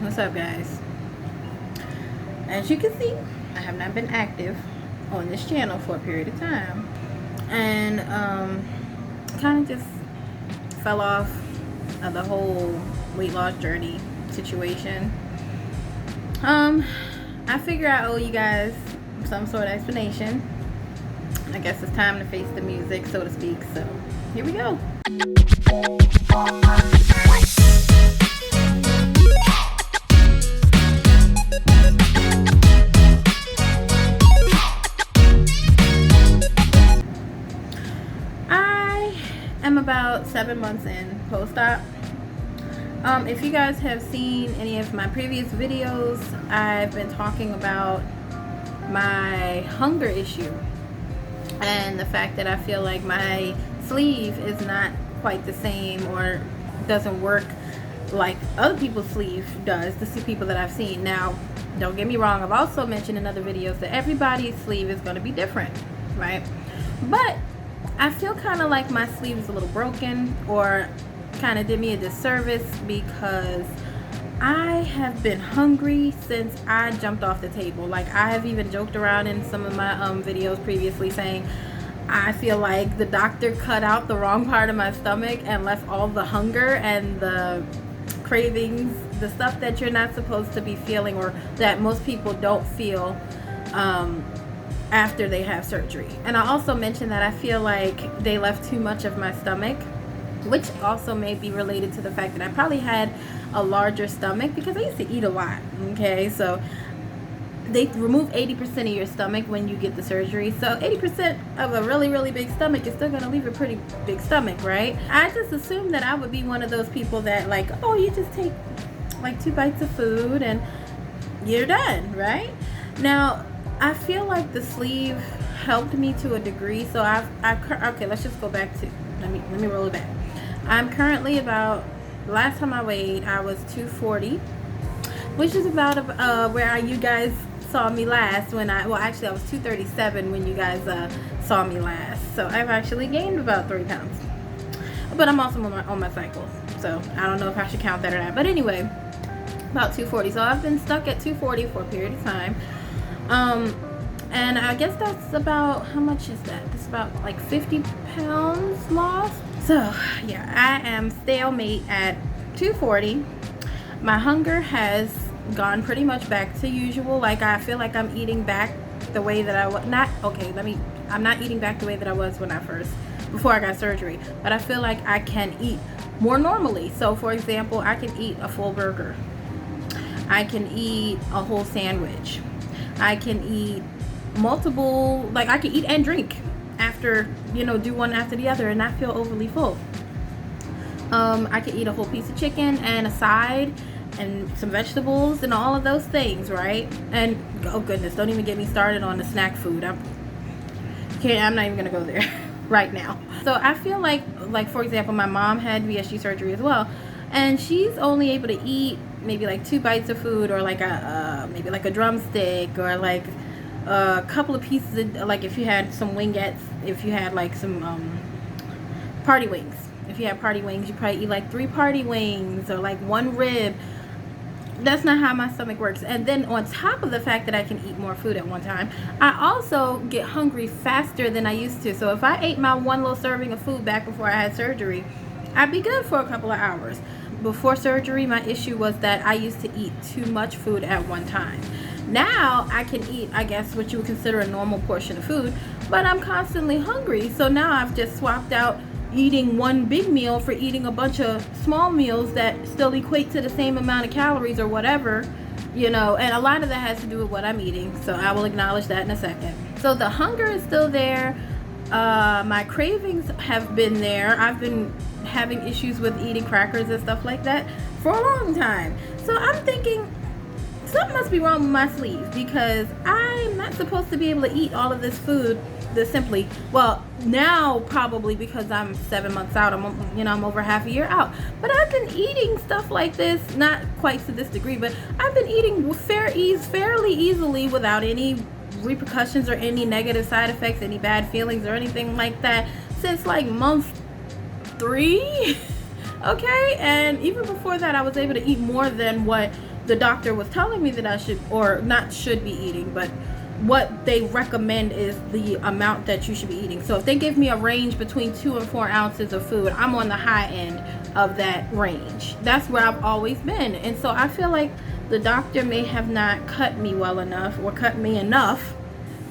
What's up, guys? As you can see, I have not been active on this channel for a period of time, and kind of just fell off of the whole weight loss journey situation. I figure I owe you guys some sort of explanation. I guess it's time to face the music, so to speak. So here we go. I'm about 7 months in post-op. If you guys have seen any of my previous videos, I've been talking about my hunger issue and the fact that I feel like my sleeve is not quite the same or doesn't work like other people's sleeve does, the people that I've seen. Now, don't get me wrong, I've also mentioned in other videos that everybody's sleeve is going to be different, right? But I feel kind of like my sleeve is a little broken, or kind of did me a disservice, because I have been hungry since I jumped off the table. Like, I have even joked around in some of my videos previously saying I feel like the doctor cut out the wrong part of my stomach and left all the hunger and the cravings, the stuff that you're not supposed to be feeling, or that most people don't feel after they have surgery. And I also mentioned that I feel like they left too much of my stomach, which also may be related to the fact that I probably had a larger stomach because I used to eat a lot. Okay, so they remove 80% of your stomach when you get the surgery. So 80% of a really, really big stomach is still going to leave a pretty big stomach, right? I just assumed that I would be one of those people that, like, oh, you just take like 2 bites of food and you're done, right? Now, I feel like the sleeve helped me to a degree. So okay, let's just go back to, let me roll it back. I'm currently about, last time I weighed, I was 240, which is about where you guys saw me last when I was 237 when you guys saw me last. So I've actually gained about 3 pounds, but I'm also on my cycle, so I don't know if I should count that or not. But anyway, about 240. So I've been stuck at 240 for a period of time. And I guess that's about, how much is that? It's about like 50 pounds lost. So yeah, I am stalemate at 240. My hunger has gone pretty much back to usual. Like, I feel like I'm eating back the way that I was, I'm not eating back the way that I was before I got surgery, but I feel like I can eat more normally. So for example, I can eat a full burger. I can eat a whole sandwich. I can eat multiple, like, I can eat and drink after, do one after the other and not feel overly full. I can eat a whole piece of chicken and a side and some vegetables and all of those things, right? And oh goodness, don't even get me started on the snack food. I'm not even gonna go there right now. So I feel like for example, my mom had VSG surgery as well, and she's only able to eat maybe like 2 bites of food, or like maybe like a drumstick, or like a couple of pieces of, like, if you had some wingettes, if you had like some party wings. If you have party wings, you probably eat like 3 party wings, or like 1 rib. That's not how my stomach works. And then on top of the fact that I can eat more food at one time, I also get hungry faster than I used to. So if I ate my 1 little serving of food back before I had surgery, I'd be good for a couple of hours. Before surgery, my issue was that I used to eat too much food at one time. Now I can eat, I guess, what you would consider a normal portion of food, but I'm constantly hungry. So now I've just swapped out eating 1 big meal for eating a bunch of small meals that still equate to the same amount of calories or whatever, and a lot of that has to do with what I'm eating. So I will acknowledge that in a second. So the hunger is still there. My cravings have been there. I've been having issues with eating crackers and stuff like that for a long time. So I'm thinking something must be wrong with my sleeve, because I'm not supposed to be able to eat all of this food this simply. Well, now probably because I'm 7 months out, I'm over half a year out, but I've been eating stuff like this, not quite to this degree, but I've been eating fairly easily without any repercussions or any negative side effects, any bad feelings or anything like that, since like month 3. Okay, and even before that I was able to eat more than what the doctor was telling me that I should, or not should be eating, but what they recommend is the amount that you should be eating. So if they give me a range between 2 and 4 ounces of food, I'm on the high end of that range. That's where I've always been. And so I feel like the doctor may have not cut me well enough, or cut me enough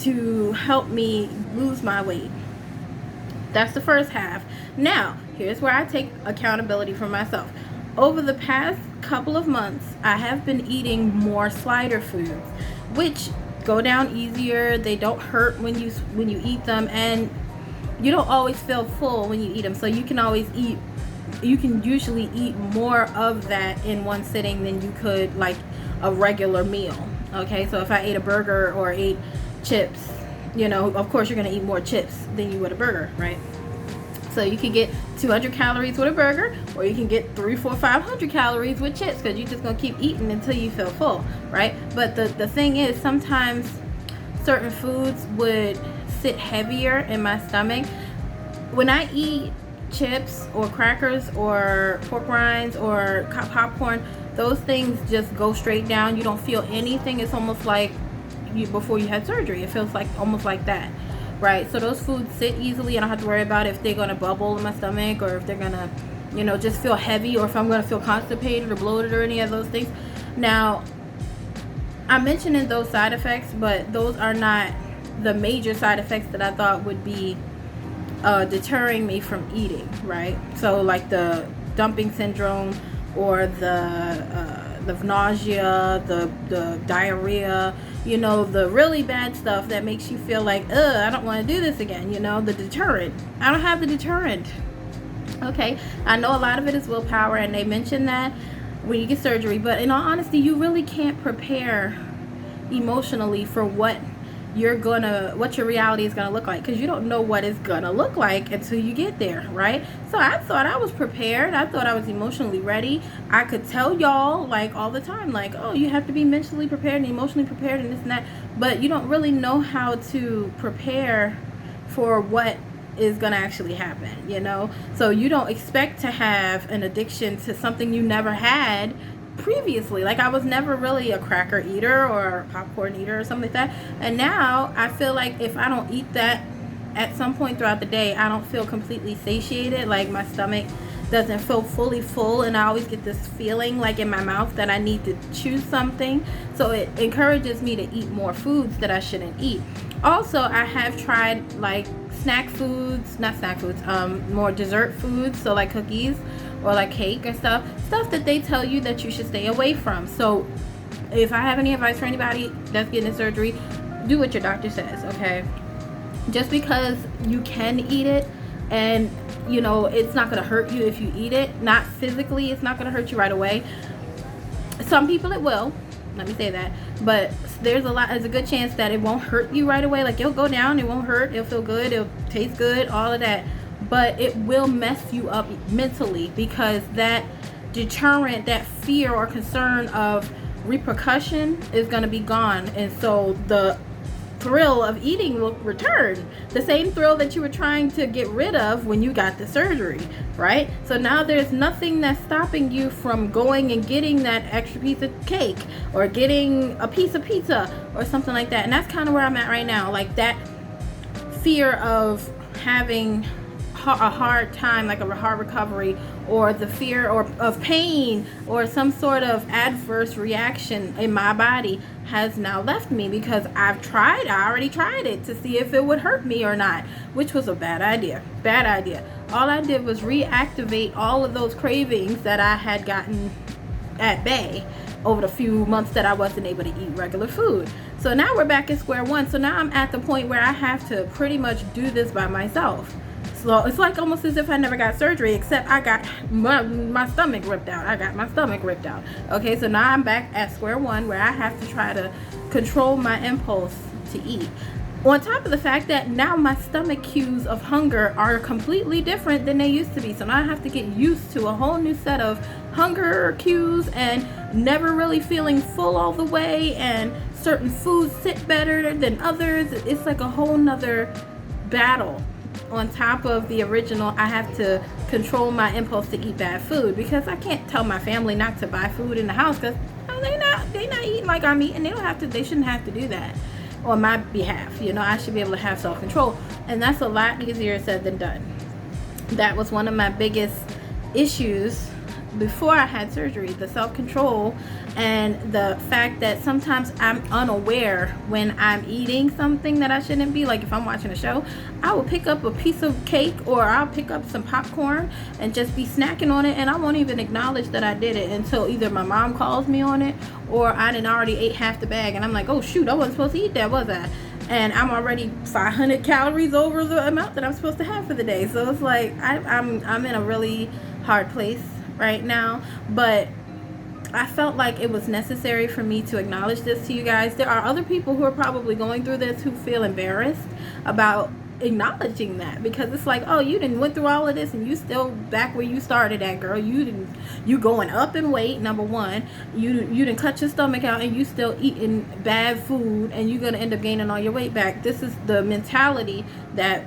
to help me lose my weight. That's the first half. Now, here's where I take accountability for myself. Over the past couple of months, I have been eating more slider foods, which go down easier. They don't hurt when you eat them, and you don't always feel full when you eat them. So you can usually eat more of that in one sitting than you could like a regular meal. Okay, so if I ate a burger or ate chips, of course you're going to eat more chips than you would a burger, right? So you can get 200 calories with a burger, or you can get 300, 400, 500 calories with chips, because you're just going to keep eating until you feel full, right? But the thing is, sometimes certain foods would sit heavier in my stomach. When I eat chips or crackers or pork rinds or popcorn, those things just go straight down. You don't feel anything. It's almost like before you had surgery. It feels like almost like that, right? So those foods sit easily. I don't have to worry about if they're going to bubble in my stomach, or if they're going to just feel heavy, or if I'm going to feel constipated or bloated or any of those things. Now, I'm mentioning those side effects, but those are not the major side effects that I thought would be deterring me from eating, right? So like the dumping syndrome, or the nausea, the diarrhea, the really bad stuff that makes you feel like, I don't want to do this again, the deterrent. I don't have the deterrent. Okay, I know a lot of it is willpower, and they mention that when you get surgery, but in all honesty, you really can't prepare emotionally for what your reality is gonna look like, because you don't know what it's gonna look like until you get there, right? So I thought I was prepared. I thought I was emotionally ready. I could tell y'all like all the time, like, oh, you have to be mentally prepared and emotionally prepared and this and that, but you don't really know how to prepare for what is gonna actually happen, so you don't expect to have an addiction to something you never had previously. Like, I was never really a cracker eater or a popcorn eater or something like that, and now I feel like if I don't eat that at some point throughout the day, I don't feel completely satiated. Like, my stomach doesn't feel fully full, and I always get this feeling like in my mouth that I need to chew something. So it encourages me to eat more foods that I shouldn't eat. Also, I have tried like more dessert foods, so like cookies or like cake and stuff that they tell you that you should stay away from. So if I have any advice for anybody that's getting a surgery, do what your doctor says, okay? Just because you can eat it, and it's not going to hurt you if you eat it, not physically, it's not going to hurt you right away. Some people it will, let me say that, but there's a good chance that it won't hurt you right away. Like, it'll go down, it won't hurt, it'll feel good, it'll taste good, all of that, but it will mess you up mentally, because that deterrent, that fear or concern of repercussion is going to be gone, and so the thrill of eating will return. The same thrill that you were trying to get rid of when you got the surgery, right? So now there's nothing that's stopping you from going and getting that extra piece of cake, or getting a piece of pizza or something like that. And that's kind of where I'm at right now. Like, that fear of having a hard time, like a hard recovery, or the fear of pain or some sort of adverse reaction in my body has now left me, because I already tried it to see if it would hurt me or not, which was a bad idea. All I did was reactivate all of those cravings that I had gotten at bay over the few months that I wasn't able to eat regular food. So now we're back at square one. So now I'm at the point where I have to pretty much do this by myself. So it's like almost as if I never got surgery, except I got my stomach ripped out. Okay, so now I'm back at square one, where I have to try to control my impulse to eat. On top of the fact that now my stomach cues of hunger are completely different than they used to be. So now I have to get used to a whole new set of hunger cues, and never really feeling full all the way, and certain foods sit better than others. It's like a whole nother battle. On top of the original, I have to control my impulse to eat bad food, because I can't tell my family not to buy food in the house, because know, they not eating like I'm eating. They shouldn't have to do that on my behalf. You know, I should be able to have self-control, and that's a lot easier said than done. That was one of my biggest issues before I had surgery, the self-control, and the fact that sometimes I'm unaware when I'm eating something that I shouldn't be. Like if I'm watching a show, I will pick up a piece of cake, or I'll pick up some popcorn and just be snacking on it, and I won't even acknowledge that I did it until either my mom calls me on it, or I done already ate half the bag and I'm like, oh shoot, I wasn't supposed to eat that, was I? And I'm already 500 calories over the amount that I'm supposed to have for the day. So it's like I'm in a really hard place right now, but I felt like it was necessary for me to acknowledge this to you guys. There are other people who are probably going through this who feel embarrassed about acknowledging that, because it's like, oh, you didn't went through all of this and you still back where you started at, girl. You going up in weight, number one. You didn't cut your stomach out and you still eating bad food, and you're gonna end up gaining all your weight back. This is the mentality that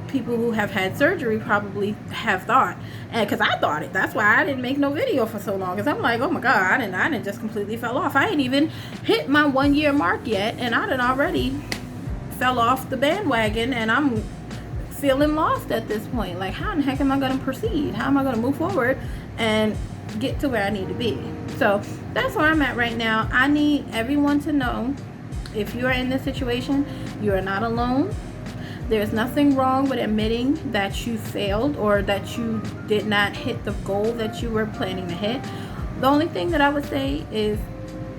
people who have had surgery probably have thought, and because I thought it, that's why I didn't make no video for so long, because I'm like, oh my god, I didn't just completely fell off. I ain't even hit my 1 year mark yet, and I done already fell off the bandwagon, and I'm feeling lost at this point. Like, how in the heck am I going to proceed? How am I going to move forward and get to where I need to be? So that's where I'm at right now. I need everyone to know, if you are in this situation, you are not alone. There's nothing wrong with admitting that you failed or that you did not hit the goal that you were planning to hit. The only thing that I would say is,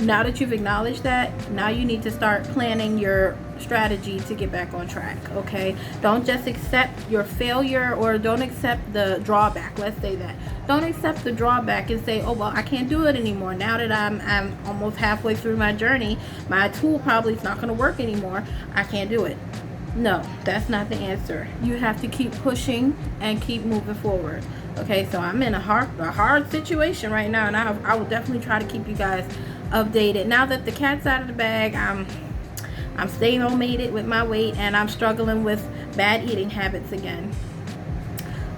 now that you've acknowledged that, now you need to start planning your strategy to get back on track. Okay, don't just accept your failure, or don't accept the drawback. Let's say that. Don't accept the drawback and say, oh well, I can't do it anymore. Now that I'm almost halfway through my journey, my tool probably is not going to work anymore. I can't do it. No, that's not the answer. You have to keep pushing and keep moving forward. Okay, so I'm in a hard situation right now, and I will definitely try to keep you guys updated. Now that the cat's out of the bag, I'm staying on with my weight, and I'm struggling with bad eating habits again.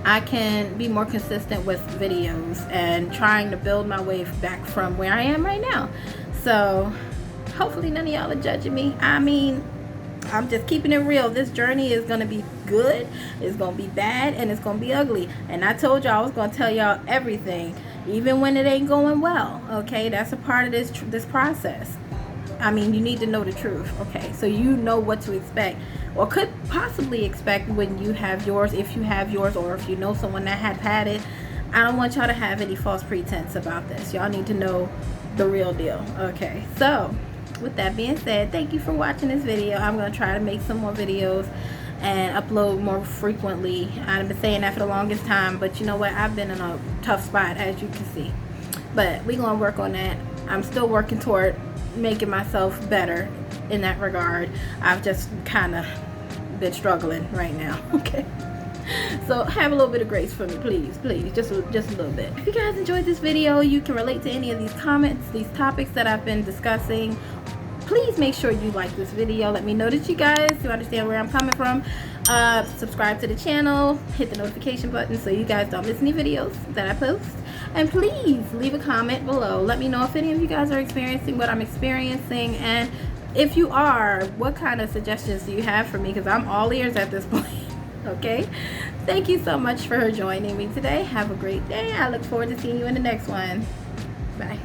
I can be more consistent with videos and trying to build my way back from where I am right now. So hopefully none of y'all are judging me. I mean, I'm just keeping it real. This journey is going to be good, it's going to be bad, and it's going to be ugly. And I told y'all I was going to tell y'all everything, even when it ain't going well. Okay, that's a part of this process. I mean, you need to know the truth. Okay, so you know what to expect, or could possibly expect when you have yours, if you have yours, or if you know someone that had it. I don't want y'all to have any false pretense about this. Y'all need to know the real deal. Okay, so with that being said, thank you for watching this video. I'm going to try to make some more videos and upload more frequently. I've been saying that for the longest time, but you know what? I've been in a tough spot, as you can see. But we're going to work on that. I'm still working toward making myself better in that regard. I've just kind of been struggling right now. Okay. So have a little bit of grace for me, please, just a little bit. If you guys enjoyed this video, you can relate to any of these comments, these topics that I've been discussing, please make sure you like this video. Let me know that you guys do understand where I'm coming from. Subscribe to the channel, hit the notification button so you guys don't miss any videos that I post, and please leave a comment below. Let me know if any of you guys are experiencing what I'm experiencing, and if you are, what kind of suggestions do you have for me, because I'm all ears at this point. Okay, thank you so much for joining me today. Have a great day. I look forward to seeing you in the next one. Bye.